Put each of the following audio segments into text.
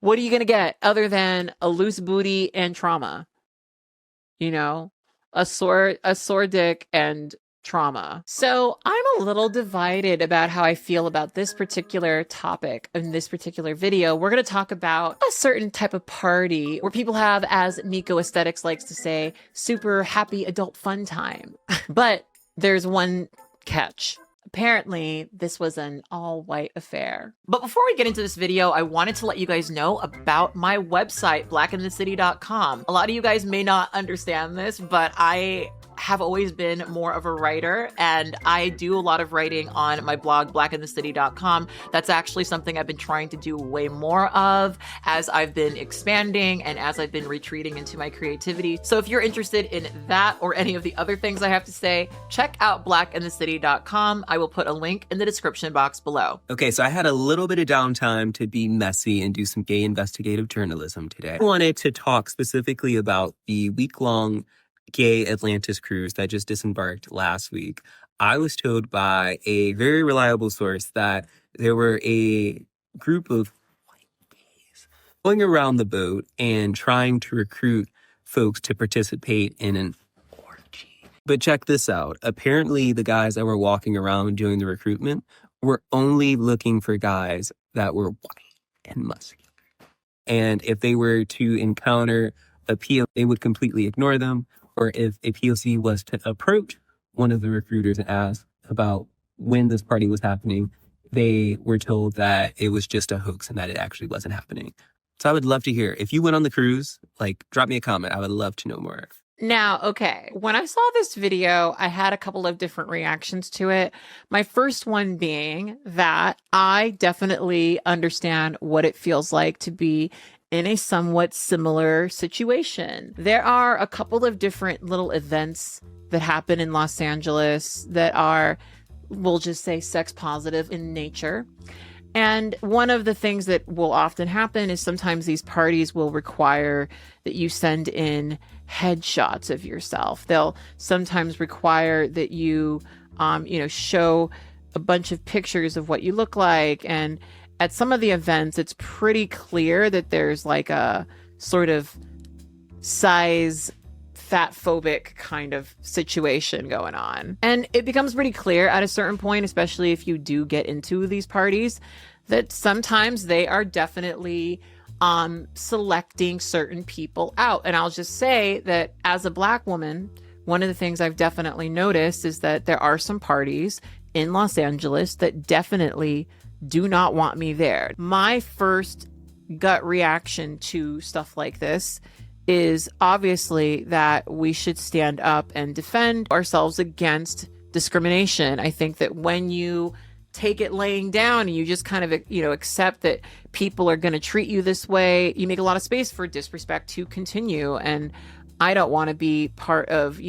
What are you going to get other than a loose booty and trauma? You know, a sore dick and trauma. So I'm a little divided about how I feel about this particular topic in this particular video. We're going to talk about a certain type of party where people have, as Nico Aesthetics likes to say, super happy adult fun time. But there's one catch. Apparently, this was an all-white affair. But before we get into this video, I wanted to let you guys know about my website, blaqueinthecity.com. A lot of you guys may not understand this, but I have always been more of a writer, and I do a lot of writing on my blog, blaqueinthecity.com. That's actually something I've been trying to do way more of as I've been expanding and as I've been retreating into my creativity. So if you're interested in that or any of the other things I have to say, check out blaqueinthecity.com. I will put a link in the description box below. Okay, so I had a little bit of downtime to be messy and do some gay investigative journalism today. I wanted to talk specifically about the week-long gay Atlantis cruise that just disembarked last week. I was told by a very reliable source that there were a group of white gays going around the boat and trying to recruit folks to participate in an orgy. But check this out. Apparently, the guys that were walking around doing the recruitment were only looking for guys that were white and muscular. And if they were to encounter a POC, they would completely ignore them. Or if a POC was to approach one of the recruiters and ask about when this party was happening, they were told that it was just a hoax and that it actually wasn't happening. So I would love to hear, if you went on the cruise, like, drop me a comment. I would love to know more. Now, okay, when I saw this video, I had a couple of different reactions to it. My first one being that I definitely understand what it feels like to be in a somewhat similar situation. There are a couple of different little events that happen in Los Angeles that are, we'll just say, sex positive in nature. And one of the things that will often happen is sometimes these parties will require that you send in headshots of yourself. They'll sometimes require that you, show a bunch of pictures of what you look like. And at some of the events, it's pretty clear that there's like a sort of size fat phobic kind of situation going on. And it becomes pretty clear at a certain point, especially if you do get into these parties, that sometimes they are definitely selecting certain people out. And I'll just say that as a Black woman, one of the things I've definitely noticed is that there are some parties in Los Angeles that definitely do not want me there. My first gut reaction to stuff like this is obviously that we should stand up and defend ourselves against discrimination. I think that when you take it laying down and you just kind of, accept that people are going to treat you this way, you make a lot of space for disrespect to continue. And I don't want to be part of,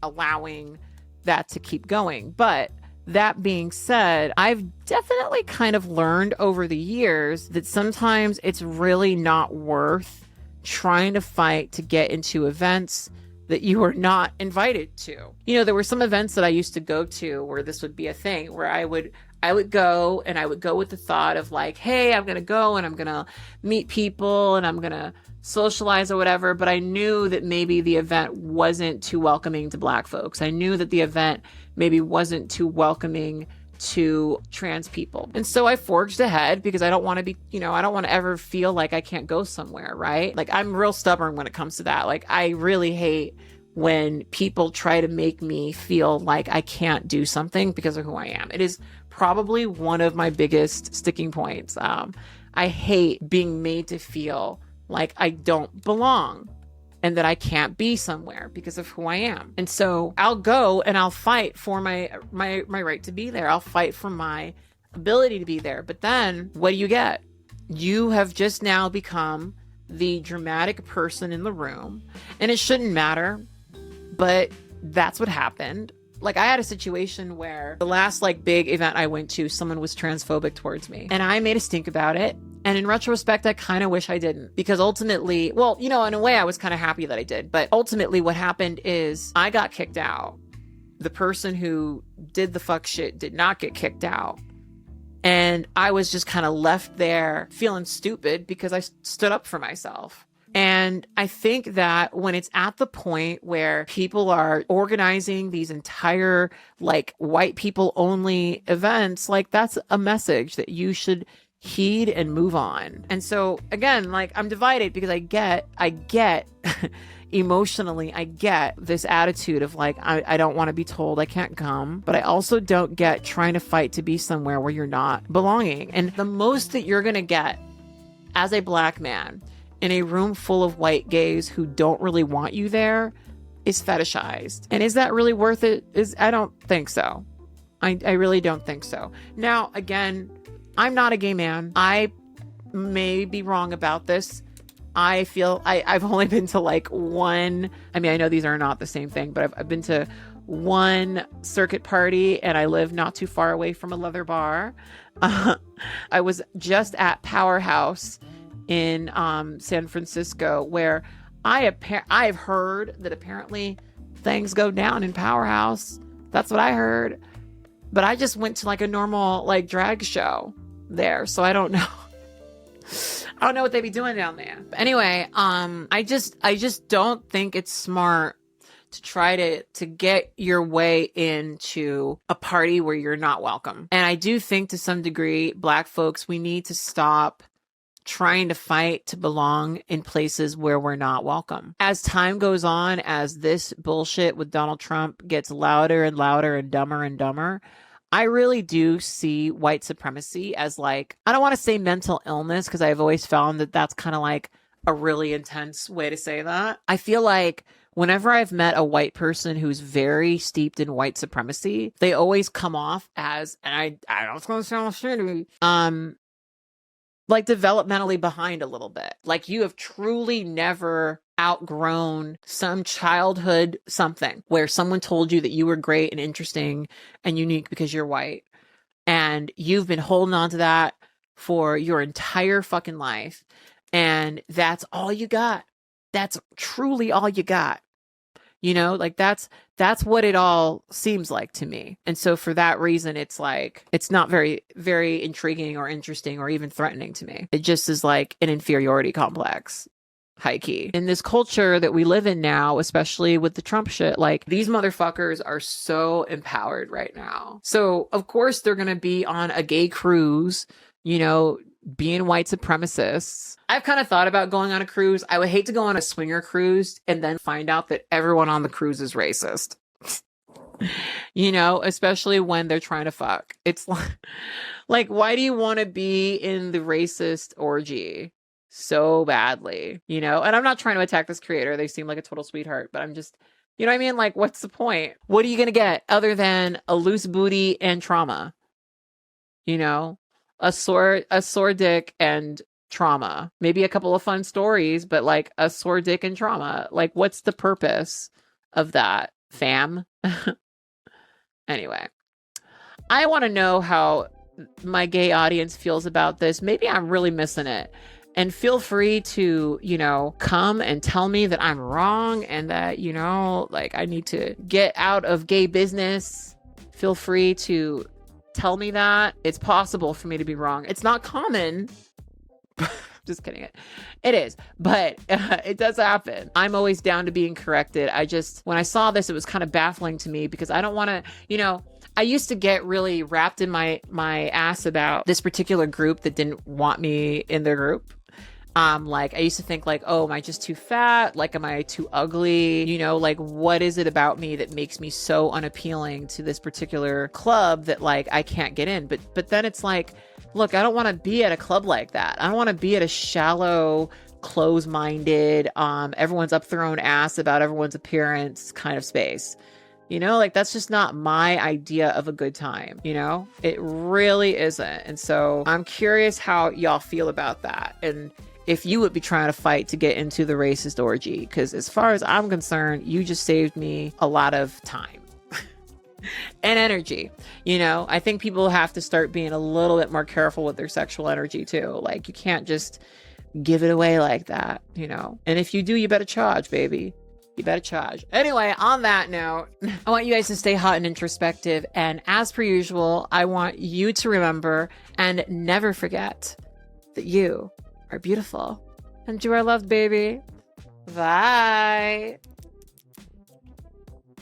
allowing that to keep going. But that being said, I've definitely kind of learned over the years that sometimes it's really not worth trying to fight to get into events that you are not invited to. There were some events that I used to go to where this would be a thing, where I would go, and I would go with the thought of like, hey, I'm going to go and I'm going to meet people and I'm going to socialize or whatever. But I knew that maybe the event wasn't too welcoming to Black folks. I knew that the event maybe wasn't too welcoming to trans people. And so I forged ahead because I don't want to be, I don't want to ever feel like I can't go somewhere, right? Like, I'm real stubborn when it comes to that. Like, I really hate when people try to make me feel like I can't do something because of who I am. It is probably one of my biggest sticking points. I hate being made to feel like I don't belong and that I can't be somewhere because of who I am. And so I'll go and I'll fight for my right to be there. I'll fight for my ability to be there. But then what do you get? You have just now become the dramatic person in the room, and it shouldn't matter, but that's what happened. Like, I had a situation where the last big event I went to, someone was transphobic towards me and I made a stink about it. And in retrospect, I kind of wish I didn't, because ultimately, well, in a way I was kind of happy that I did. But ultimately what happened is I got kicked out. The person who did the fuck shit did not get kicked out. And I was just kind of left there feeling stupid because I stood up for myself. And I think that when it's at the point where people are organizing these entire like white people only events, like that's a message that you should heed and move on. And so again, like I'm divided because I get emotionally, I get this attitude of like, I don't want to be told I can't come, but I also don't get trying to fight to be somewhere where you're not belonging. And the most that you're going to get as a Black man in a room full of white gays who don't really want you there is fetishized. And is that really worth it? I don't think so. I really don't think so. Now, again, I'm not a gay man. I may be wrong about this. I feel I've only been to like one. I mean, I know these are not the same thing, but I've been to one circuit party and I live not too far away from a leather bar. I was just at Powerhouse in San Francisco, where I've heard that apparently things go down in Powerhouse. That's what I heard. But I just went to like a normal like drag show there, so I don't know. I don't know what they be doing down there. But anyway, I just don't think it's smart to try to get your way into a party where you're not welcome. And I do think to some degree, Black folks, we need to stop trying to fight to belong in places where we're not welcome. As time goes on, as this bullshit with Donald Trump gets louder and louder and dumber, I really do see white supremacy as like, I don't want to say mental illness because I've always found that that's kind of like a really intense way to say that. I feel like whenever I've met a white person who's very steeped in white supremacy, they always come off as, and I don't want to sound shitty, like developmentally behind a little bit. Like you have truly never outgrown some childhood something where someone told you that you were great and interesting and unique because you're white. And you've been holding on to that for your entire fucking life. And that's all you got. That's truly all you got. You know, like that's what it all seems like to me. And so for that reason, it's like, it's not very, very intriguing or interesting or even threatening to me. It just is like an inferiority complex, high key. In this culture that we live in now, especially with the Trump shit, like these motherfuckers are so empowered right now. So of course they're going to be on a gay cruise, you know, being white supremacists. I've kind of thought about going on a cruise. I would hate to go on a swinger cruise and then find out that everyone on the cruise is racist. You know, especially when they're trying to fuck. It's like, why do you want to be in the racist orgy so badly? You know, and I'm not trying to attack this creator. They seem like a total sweetheart, but I'm just, you know what I mean? Like, what's the point? What are you going to get other than a loose booty and trauma? You know? A sore dick and trauma. Maybe a couple of fun stories, but like a sore dick and trauma. Like, what's the purpose of that, fam? Anyway, I want to know how my gay audience feels about this. Maybe I'm really missing it. And feel free to, you know, come and tell me that I'm wrong and that, you know, like I need to get out of gay business. Feel free to tell me that. It's possible for me to be wrong. It's not common. Just kidding. It is, but it does happen. I'm always down to being corrected. When I saw this, it was kind of baffling to me because I don't want to, you know, I used to get really wrapped in my ass about this particular group that didn't want me in their group. Like I used to think like, oh, am I just too fat? Like, am I too ugly? You know, like what is it about me that makes me so unappealing to this particular club that like I can't get in? But then it's like, look, I don't want to be at a club like that. I don't want to be at a shallow, close-minded, everyone's up their own ass about everyone's appearance kind of space. You know, like that's just not my idea of a good time, you know? It really isn't. And so I'm curious how y'all feel about that. And if you would be trying to fight to get into the racist orgy, because as far as I'm concerned, you just saved me a lot of time and energy. You know, I think people have to start being a little bit more careful with their sexual energy too. Like you can't just give it away like that, you know? And if you do, you better charge, baby. You better charge. Anyway, on that note, I want you guys to stay hot and introspective. And as per usual, I want you to remember and never forget that you are beautiful and you are loved, baby. Bye.